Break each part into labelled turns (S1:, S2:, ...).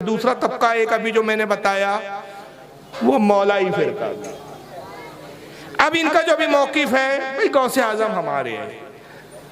S1: दूसरा तबका एक अभी जो मैंने बताया वो मौलाई फिरका। अब इनका जो भी मौकिफ है भाई गौसे आजम हमारे हैं,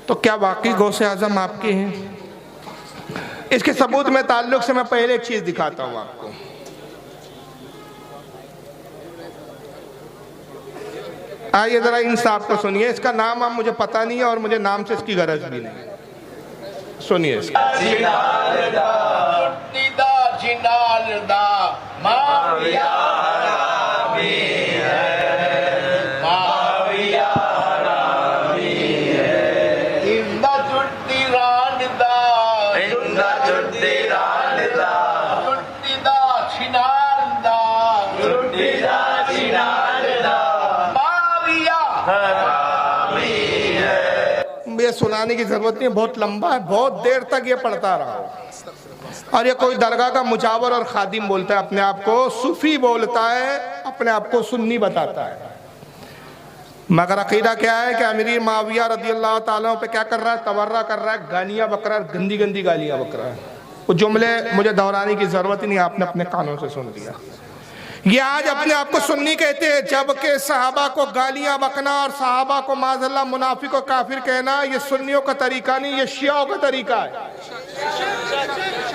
S1: तो क्या वाकई गौसे आजम आपके हैं? इसके सबूत में ताल्लुक से मैं पहले एक चीज दिखाता हूं आपको। आइए जरा इन साहब को सुनिए। इसका नाम अब मुझे पता नहीं है और मुझे नाम से इसकी गरज भी नहीं। सुनिए इसका। ये सुनाने की जरूरत नहीं, बहुत लंबा है, बहुत देर तक ये पढ़ता रहा। और ये कोई दरगाह का मुजावर और खादिम बोलता है अपने आप को, सूफी बोलता है, अपने आप को सुन्नी बताता है, मगर अकीदा क्या है कि अमीर माविया रज़ी अल्लाह ताला पे क्या कर रहा है? तवर्रा कर रहा है, गालियां बक रहा है, गंदी गंदी गालियां बक रहा है। वो जुमले मुझे दोहराने की जरूरत ही नहीं, आपने अपने कानों से सुन लिया। ये आज अपने आप को सुन्नी कहते हैं, जबकि सहाबा को गालियां बकना और सहाबा को माज़अल्लाह मुनाफिक और काफिर कहना ये सुन्नियों का तरीका नहीं, ये शियाओं का तरीका है।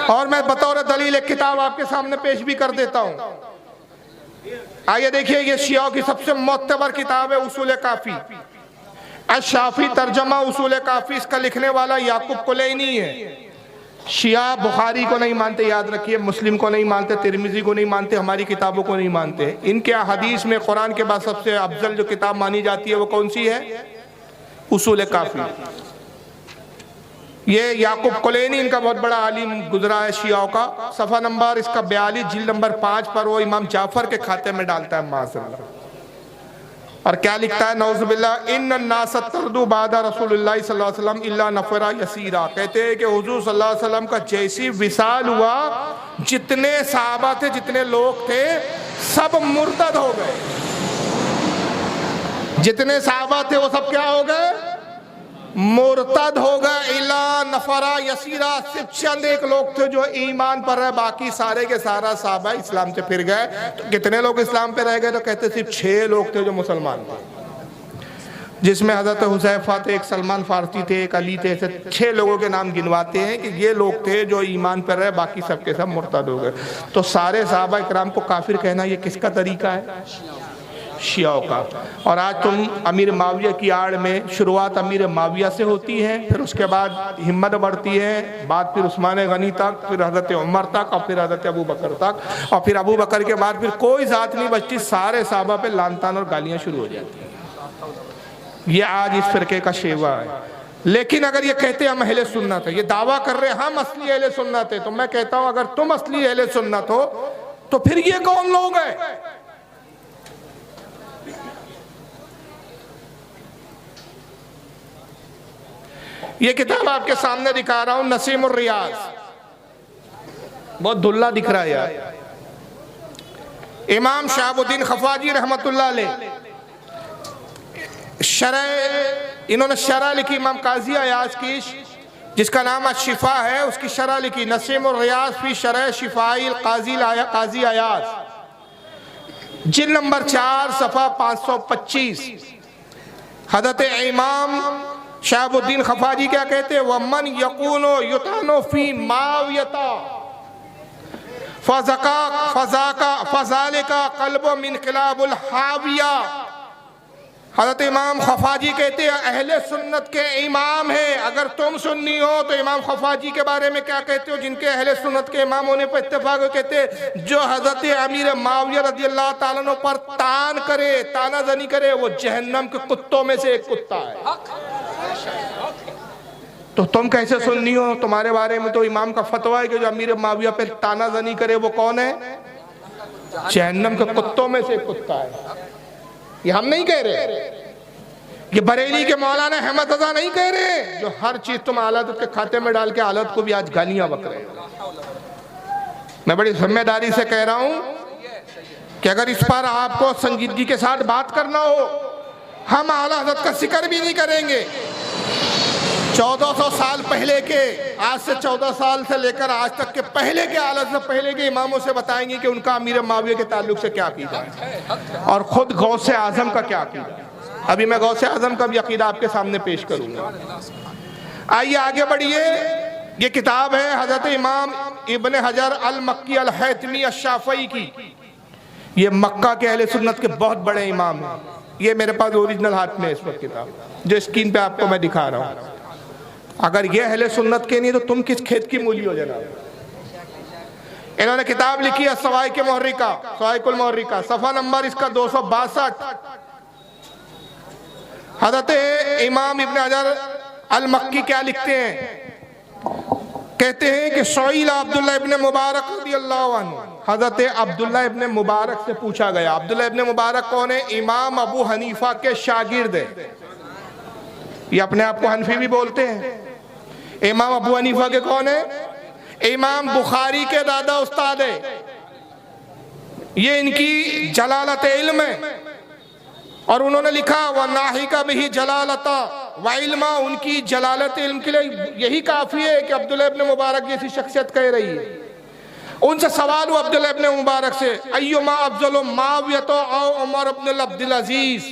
S1: और मैं बतौर दलील एक किताब आपके सामने पेश भी कर देता हूं। आइए देखिए, ये शियाओं की सबसे मोतबर किताब है उसूल काफी, अश-शाफी तर्जमा उसूल काफी। इसका लिखने वाला याकूब कुलैनी है। शिया बुखारी को नहीं मानते, याद रखिए, मुस्लिम को नहीं मानते, तिरमिजी को नहीं मानते, हमारी किताबों को नहीं मानते। इनके हदीस में कुरान के बाद सबसे अफजल जो किताब मानी जाती है वो कौन सी है? उसूल काफी। ये याकूब कुलैनी इनका बहुत बड़ा आलिम गुजरा है शियाओं का। सफ़ा नंबर इसका 42 जिल्द नंबर 5 पर वो इमाम जाफर के खाते में डालता है माज़अल्लाह। और क्या लिखता है? नौज़ुबिल्लाह, इन्न नास तरदू बादा रसूलुल्लाह सल्लल्लाहु अलैहि वसल्लम इल्ला नफरा यसीरा। कहते हैं कि हुजूर सल्लल्लाहु अलैहि वसल्लम का जैसी विसाल हुआ, जितने सहाबा थे, जितने लोग थे, सब मुर्तद हो गए। जितने सहाबा थे वो सब क्या हो गए? मुर्तद हो गए। इला नफरा यसीरा, सिर्फ चंद एक लोग थे जो ईमान पर रहे, बाकी सारे के सारा साहबा इस्लाम से फिर गए। तो कितने लोग इस्लाम पे रह गए? तो कहते सिर्फ 6 लोग थे जो मुसलमान थे, जिसमें हजरत हुज़ैफा थे, एक सलमान फारसी थे, एक अली थे। ऐसे 6 लोगों के नाम गिनवाते हैं कि ये लोग थे जो ईमान पर रहे, बाकी सबके सब मुर्तद हो गए। तो सारे साहबा इकराम को काफिर कहना ये किसका तरीका है? शियाओं का। और आज तुम अमीर माविया की आड़ में, शुरुआत अमीर माविया से होती है, फिर उसके बाद हिम्मत बढ़ती है, बाद फिर उस्मान गनी तक, फिर हज़रत उमर तक, और फिर हज़रत अबू बकर तक, और फिर अबू बकर के बाद फिर कोई ज़ात नहीं बचती, सारे साहबा पे लानतान और गालियाँ शुरू हो जाती हैं। ये आज इस फिरके का शेवा है। लेकिन अगर ये कहते हम अहले सुन्नत है, ये दावा कर रहे हम असली अहले सुन्नत है, तो मैं कहता हूँ अगर तुम असली अहले सुन्नत हो तो फिर ये कौन लोग हैं? ये किताब आपके सामने दिखा रहा हूं, नसीम उर रियाज। बहुत धुल्ला दिख रहा है यार। इमाम शहाबुद्दीन खफाजी रहमतुल्लाह अलैह, शरह, इन्होंने शरह लिखी इमाम काजी अयाज की, जिसका नाम अश-शिफा है, उसकी शरह लिखी नसीम उर रियाज फी शरह शिफाइल काजी अयाज, जिल्द नंबर 4 सफ़ा 525। हज़रत इमाम शहाबुद्दीन खफाजी क्या कहते हैं? वमन यकूनो युतानो फी मावियता फज़ालिका क़ल्बु मिन क़िलाबुल हाविया। हज़रत इमाम खफाजी कहते हैं अहले सुन्नत के इमाम हैं। अगर तुम सुन्नी हो तो इमाम खफाजी के बारे में क्या कहते हो, जिनके अहले सुन्नत के इमाम होने पर इत्तेफाक? कहते हैं जो हज़रत अमीर माविया रज़ी अल्लाह ताला अन्हु पर तान करे, तानाज़नी करे, वो जहन्नम के कुत्तों में से एक कुत्ता है। तो तुम कैसे सुन्नी हो? तुम्हारे बारे में तो इमाम का फतवा है कि जो अमीर माविया पे तानाज़नी करे वो कौन है? जहन्नम के कुत्तों में से एक कुत्ता है। ये हम नहीं कह रहे, ये बरेली के मौलाना अहमद रजा नहीं कह रहे, जो हर चीज तुम आलत के खाते में डाल के आलत को भी आज गालियां बक रहे हैं। मैं बड़ी जिम्मेदारी से कह रहा हूं कि अगर इस पर आपको संजीदगी के साथ बात करना हो, हम आला हज़रत का जिक्र भी नहीं करेंगे। 1400 साल पहले के, आज से 14 साल से लेकर आज तक के पहले के हालत से पहले के इमामों से बताएंगे कि उनका अमीर माविया के ताल्लुक से क्या अकीदा है और खुद गौसे आजम का क्या अकीदा है। अभी मैं गौसे आजम का भी अकीदा आपके सामने पेश करूंगा। आइए आगे बढ़िए। ये किताब है हजरत इमाम इब्न हजर अल मक्की अल हैतमी अश-शाफ़ई की। ये मक्का के अहले सुन्नत के बहुत बड़े इमाम हैं। ये मेरे पास ओरिजिनल हाथ में है इस वक्त किताब, जो स्क्रीन पे आपको मैं दिखा रहा हूँ। अगर ये अहले सुन्नत के नहीं तो तुम किस खेत की मूली हो जनाब। इन्होंने किताब लिखी है सवाइक मुहर्रिका, सवाइकुल मुहर्रिका, सफ़ा नंबर इसका 262। हजरत इमाम इब्न हजर अल मक्की क्या लिखते हैं, कहते हैं कि सुइला अब्दुल्लाह इब्न मुबारक रज़ियल्लाहु अन्हु, हजरत अब्दुल्लाह इब्न मुबारक से पूछा गया। अब्दुल्लाह इब्न मुबारक कौन है? इमाम अबू हनीफा के शागिर्द है। ये अपने आप को हनफी भी बोलते हैं। इमाम अबू हनीफा के कौन है? इमाम बुखारी के दादा उस्ताद है। ये इनकी जलालत इल्म है और उन्होंने लिखा व नाहिका बिही जलालता व इल्मा, उनकी जलालत इल्म के लिए यही काफ़ी है कि अब्दुल्लाह इब्न मुबारक जैसी शख्सियत कह रही है। उनसे सवाल हुआ अब्दुल्लाह इब्न मुबारक से, अय्युमा अफजलु माविया औ उमर इब्न अब्दुल अजीज।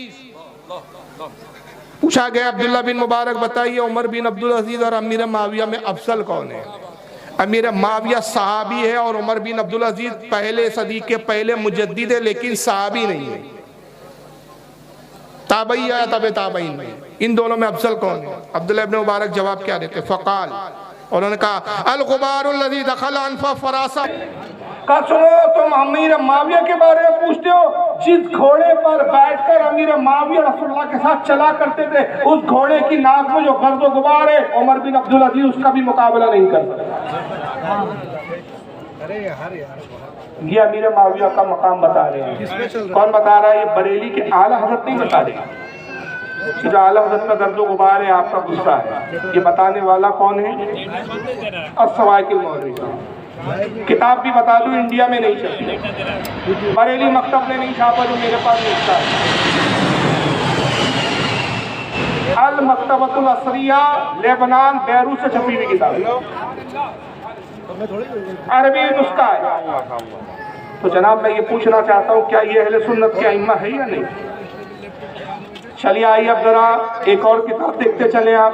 S1: पूछा गया अब्दुल्लाह बिन मुबारक बताइए उमर बिन अब्दुल अजीज और अमीर माविया में अफसल कौन है? अमीर माविया सहाबी है और उमर बिन अब्दुल अजीज पहले सदी के पहले मुजद्दिद है, लेकिन सहाबी नहीं है, ताबई या तबे ताबईन में। इन दोनों में अफसल कौन है? अब्दुल्लाह इब्न मुबारक जवाब क्या देते? फ़क़ाल, उन्होंने कहा अल गुबारुल्लज़ी दखल अनफ़ा फ़रासा। का सुनो, तुम अमीर माविया के बारे में पूछते हो, जिस घोड़े पर बैठकर अमीर माविया रसूलुल्लाह के साथ चला करते थे, उस घोड़े की नाक में जो गर्द व गुबार है, उमर बिन अब्दुल अजीज उसका भी मुकाबला नहीं कर सकता। ये अमीर माविया का मकाम बता रहे हैं। कौन बता रहा है? ये बरेली के आला हजरत नहीं बता रहे। जो आला हजरत का गर्द व गुबार है, आपका गुस्सा है, ये बताने वाला कौन है? अस-सवाइकुल मुहर्रिका। किताब भी बता दूं, इंडिया में नहीं छपी, बरेली मकतब ने नहीं छापा, जो मेरे पास लिखता है। अल मकतबतुल असरिया, लेबनान, बैरूत से छपी हुई किताब, अरबी नुस्खा है। तो जनाब मैं ये पूछना चाहता हूँ, क्या ये अहले सुन्नत के अइम्मा है या नहीं? चलिए आइए अब जरा एक और किताब देखते चले। आप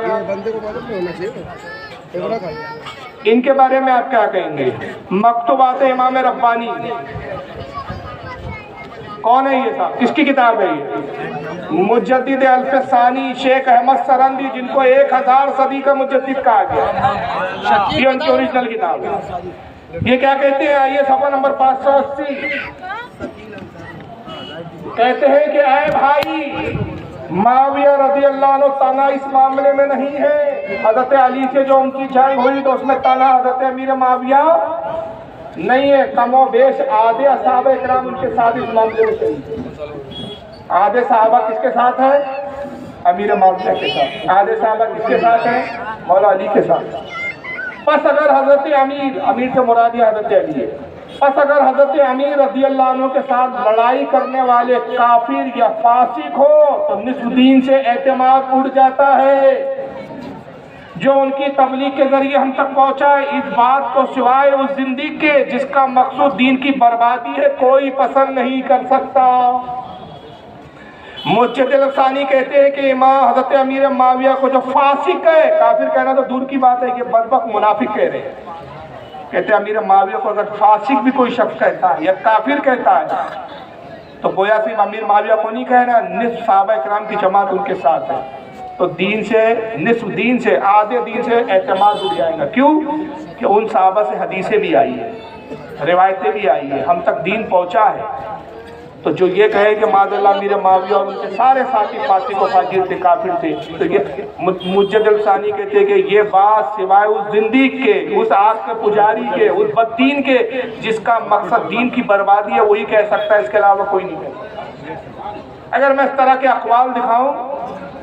S1: इनके बारे में आप क्या कहेंगे? मकतूबात इमाम रब्बानी। कौन है ये साहब? किसकी किताब है ये? मुजद्दिद अल्फसानी शेख अहमद सरंदी, जिनको 1000 सदी का मुजद्दिद कहा गया। ये उनकी ओरिजिनल किताब है। ये क्या कहते हैं? आइए सफ़ा नंबर 580। कहते हैं कि ऐ भाई, माविया रज़ियल्लाहु अन्हु तना इस मामले में नहीं है। हज़रत अली से जो उनकी जंग हुई तो उसमें तना हज़रत अमीर माविया नहीं है। कमो बेश आधे असहाबा इकराम उनके साथ इस मामले में शहीद। आधे सहाबा किसके साथ है? अमीर माविया के साथ। आधे सहाबा किसके साथ है? मौला अली के साथ। बस अगर हज़रत अमीर से मुराद हज़रत अली है, बस अगर हज़रत अमीर रज़ियल्लाहु अन्हु के साथ लड़ाई करने वाले काफिर या फासिक हो तो निस्फ़ दीन से एतमाद उड़ जाता है। जो उनकी तबलीग के जरिए हम तक पहुँचा है, इस बात को सिवाय उस जिंदगी के जिसका मकसूद दीन की बर्बादी है, कोई पसंद नहीं कर सकता। मुजद्दिद अल्फसानी कहते हैं कि इमाम हज़रत अमीर माविया को जो फासिक है, काफिर कहना तो दूर की बात है, ये बदबख्त मुनाफिक कह रहे हैं। कहते हैं अमीर माविया को अगर फासिक भी कोई शख्स कहता है या काफिर कहता है तो गोया सिर्फ अमीर माविया को नहीं कहना, निस्फ़ सहाबा इकराम की जमात उनके साथ है। तो दीन से, निस्फ़ दीन से, आधे दीन से एतमाद उड़ जाएगा। क्यों? कि उन सहाबा से हदीसें भी आई है, रिवायतें भी आई है, हम तक दीन पहुँचा है। तो जो ये कहे कि माज़अल्लाह अमीर माविया और उनके सारे साथी फासिक व फाजिर थे, काफिर थे, तो ये मुजद्दिद अल्फसानी कहते हैं कि ये बात सिवाय उस जिंदगी के, उस आग के पुजारी के, उस बददीन के जिसका मकसद दीन की बर्बादी है, वही कह सकता है, इसके अलावा कोई नहीं कह सकता। अगर मैं इस तरह के अक़वाल दिखाऊं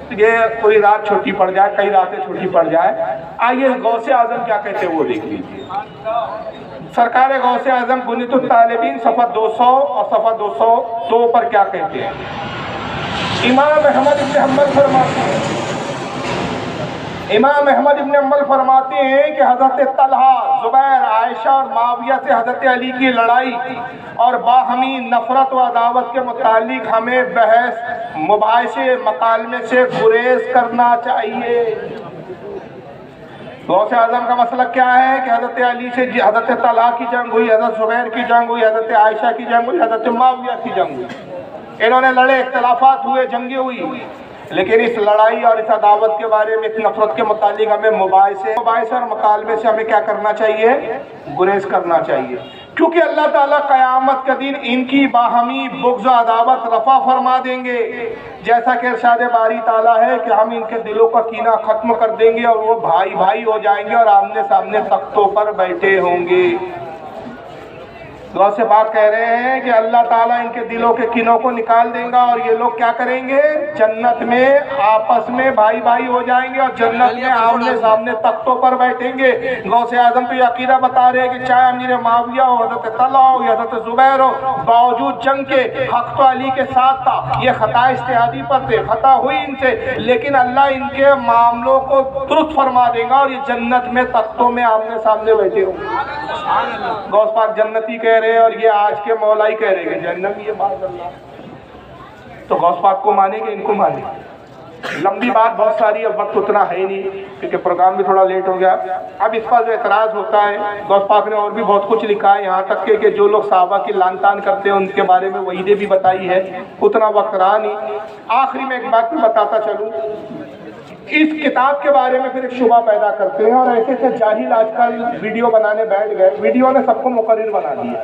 S1: तो ये कोई रात छोटी पड़ जाए, कई रातें छोटी पड़ जाए। आइए गौसे आज़म क्या कहते हैं वो देख लीजिए। सरकार गौसे आज़म बुनियतुत तालिबीन सफ़ा 200 और सफ़ा 202 पर क्या कहते हैं? इमाम अहमद इब्न हम्बल फरमाते हैं, इमाम अहमद इब्न अंबल फरमाते हैं कि हज़रत तलहा, ज़ुबैर, आयशा और माविया से हज़रत अली की लड़ाई और बाहमी नफ़रत व अदावत के मुतालिक हमें बहस, मुबाहिसे, मकालमे से गुरेज करना चाहिए। गौसे आज़म का मसला क्या है कि हज़रत अली से हज़रत तलहा की जंग हुई, हज़रत ज़ुबैर की जंग हुई, हज़रत आयशा की जंग हुई, हज़रत माविया की जंग हुई। इन्होंने लड़े, इख्तलाफात हुए, जंगे हुई, लेकिन इस लड़ाई और इस अदावत के बारे में, इस नफरत के मुतालिक हमें मुबाहिसे और मकालमे से हमें क्या करना चाहिए? गुरेज करना चाहिए। क्योंकि अल्लाह ताला क़यामत के दिन इनकी बाहमी बुग़्ज़ व अदावत रफ़ा फरमा देंगे। जैसा कि इरशाद बारी ताला है कि हम इनके दिलों का कीना ख़त्म कर देंगे और वो भाई भाई हो जाएंगे और आमने सामने तख्तों पर बैठे होंगे। गौसे पाक कह रहे हैं कि अल्लाह ताला इनके दिलों के कीनों को निकाल देगा और ये लोग क्या करेंगे? जन्नत में आपस में भाई भाई हो जाएंगे और जन्नत में आमने सामने तख्तों पर बैठेंगे। गौसे आजम तो ये अकीदा बता रहे हैं कि चाहे अमीर माविया हो, हज़रत तलहा हो या हज़रत ज़ुबैर हो, बावजूद जंग के हक़ तो अली के साथ था। ये ख़ता इज्तिहादी पर थे, ख़ता हुई इनसे, लेकिन अल्लाह इनके मामलों को दुरुस्त फरमा देगा और ये जन्नत में तख्तों में आमने सामने बैठे होंगे। गौस पाक जन्नती कह रहे हैं और ये आज के मौलाई कह रहे हैं जन्नत। ये बात अल्लाह तो गौस पाक को मानेंगे, इनको मानेंगे। लंबी बात बहुत सारी, अब वक्त उतना है ही नहीं क्योंकि प्रोग्राम भी थोड़ा लेट हो गया। अब इस पर जो एतराज़ होता है, गौस पाक ने और भी बहुत कुछ लिखा है, यहाँ तक कि जो लोग सहाबा की लान तान करते हैं उनके बारे में वहीदें भी बताई है, उतना वक्त रहा नहीं। आखिरी में एक बात मैं बताता चलूँ, इस किताब के बारे में फिर एक शुबा पैदा करते हैं और ऐसे से जाहिल आजकल वीडियो बनाने बैठ गए, वीडियो ने सबको मुकर्रिर बना दिया।